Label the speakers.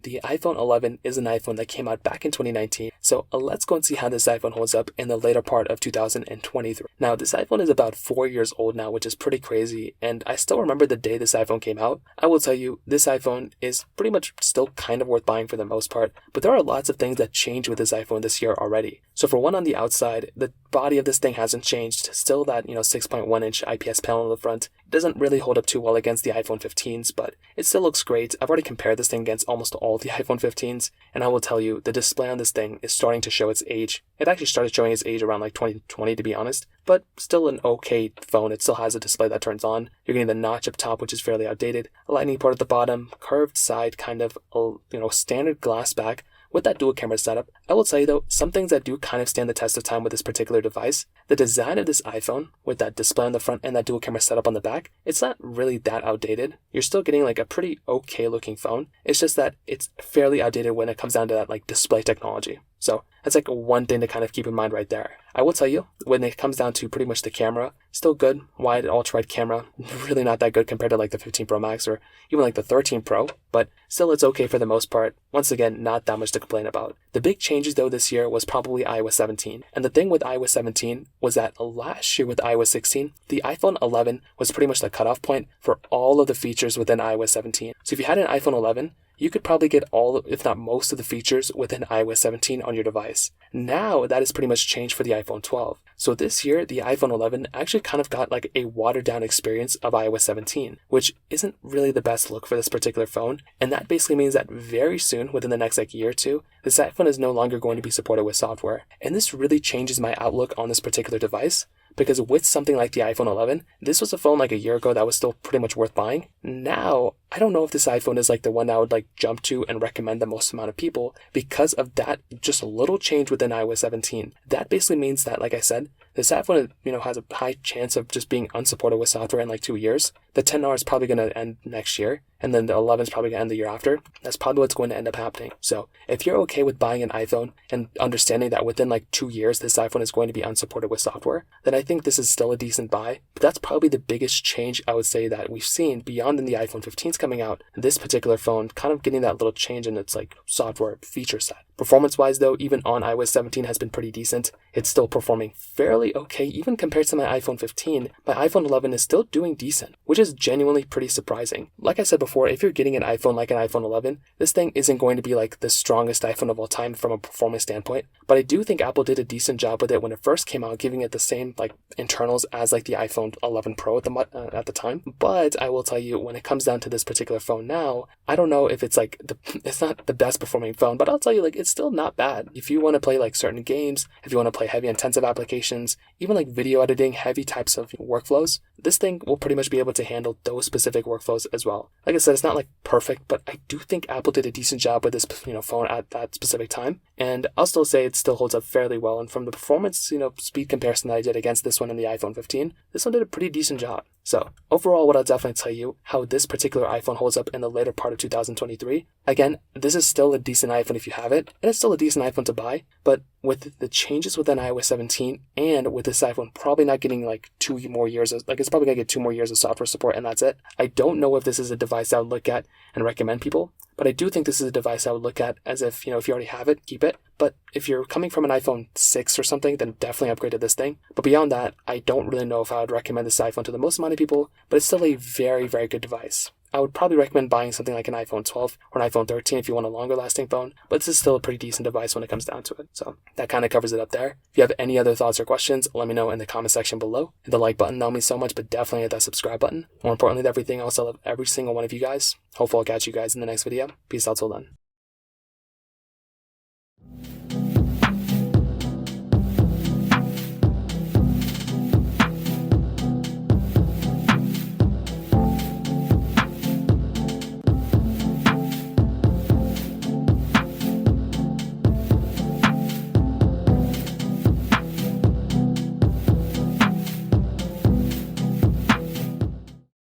Speaker 1: The iPhone 11 is an iPhone that came out back in 2019, so let's go and see how this iPhone holds up in the later part of 2023. Now, this iPhone is about 4 years old now, which is pretty crazy, and I still remember the day this iPhone came out. I will tell you, this iPhone is pretty much still kind of worth buying for the most part, but there are lots of things that changed with this iPhone this year already. So for one, on the outside, the body of this thing hasn't changed. Still that, 6.1-inch IPS panel in the front. It doesn't really hold up too well against the iPhone 15s, but it still looks great. I've already compared this thing against almost all the iPhone 15s, and I will tell you, the display on this thing is starting to show its age. It actually started showing its age around like 2020, to be honest, but still an okay phone. It still has a display that turns on. You're getting the notch up top, which is fairly outdated, a lightning port at the bottom, curved side, kind of, standard glass back, with that dual camera setup. I will tell you though, some things that do kind of stand the test of time with this particular device. The design of this iPhone, with that display on the front and that dual camera setup on the back, it's not really that outdated. You're still getting like a pretty okay looking phone. It's just that it's fairly outdated when it comes down to that like display technology. So that's like one thing to kind of keep in mind right there. I will tell you, when it comes down to pretty much the camera, still good, wide ultrawide camera, really not that good compared to like the 15 Pro Max or even like the 13 Pro, but still it's okay for the most part. Once again, not that much to complain about. The big changes though this year was probably iOS 17. And the thing with iOS 17 was that last year with iOS 16, the iPhone 11 was pretty much the cutoff point for all of the features within iOS 17. So if you had an iPhone 11, you could probably get all, if not most of the features within iOS 17 on your device. Now that has pretty much changed for the iPhone 12. So this year, the iPhone 11 actually kind of got like a watered down experience of iOS 17, which isn't really the best look for this particular phone. And that basically means that very soon, within the next year or two, this iPhone is no longer going to be supported with software. And this really changes my outlook on this particular device. Because with something like the iPhone 11, this was a phone like a year ago that was still pretty much worth buying. Now, I don't know if this iPhone is like the one I would like jump to and recommend the most amount of people because of that just a little change within iOS 17. That basically means that, like I said, this iPhone, has a high chance of just being unsupported with software in like 2 years. The 10R is probably going to end next year, and then the 11 is probably going to end the year after. That's probably what's going to end up happening. So if you're okay with buying an iPhone and understanding that within like 2 years, this iPhone is going to be unsupported with software, then I think this is still a decent buy. But that's probably the biggest change I would say that we've seen beyond in the iPhone 15s coming out. This particular phone kind of getting that little change in its like software feature set. Performance-wise though, even on iOS 17 has been pretty decent. It's still performing fairly okay, even compared to my iPhone 15. My iPhone 11 is still doing decent, which is genuinely pretty surprising. Like I said before, if you're getting an iPhone like an iPhone 11, this thing isn't going to be like the strongest iPhone of all time from a performance standpoint, but I do think Apple did a decent job with it when it first came out, giving it the same like internals as like the iPhone 11 Pro at the time. But I will tell you, when it comes down to this particular phone now, I don't know if it's like it's not the best performing phone, but I'll tell you, like, it's still not bad. If you want to play like certain games, if you want to play heavy intensive applications, even like video editing, heavy types of workflows, this thing will pretty much be able to handle those specific workflows as well. Like I said, it's not like perfect, but I do think Apple did a decent job with this phone at that specific time. And I'll still say it still holds up fairly well. And from the performance, speed comparison that I did against this one and the iPhone 15, this one did a pretty decent job. So overall, what I'll definitely tell you how this particular iPhone holds up in the later part of 2023. Again, this is still a decent iPhone if you have it, and it's still a decent iPhone to buy, but with the changes within iOS 17 and with this iPhone probably not getting like 2 more years of, like it's probably gonna get 2 more years of software support and that's it. I don't know if this is a device I would look at and recommend people, but I do think this is a device I would look at as if, if you already have it, keep it. But if you're coming from an iPhone 6 or something, then definitely upgrade to this thing. But beyond that, I don't really know if I would recommend this iPhone to the most amount of people, but it's still a very, very good device. I would probably recommend buying something like an iPhone 12 or an iPhone 13 if you want a longer lasting phone, but this is still a pretty decent device when it comes down to it. So that kind of covers it up there. If you have any other thoughts or questions, let me know in the comment section below. Hit the like button, that'll mean so much, but definitely hit that subscribe button. More importantly than everything else, I love every single one of you guys. Hopefully I'll catch you guys in the next video. Peace out till then.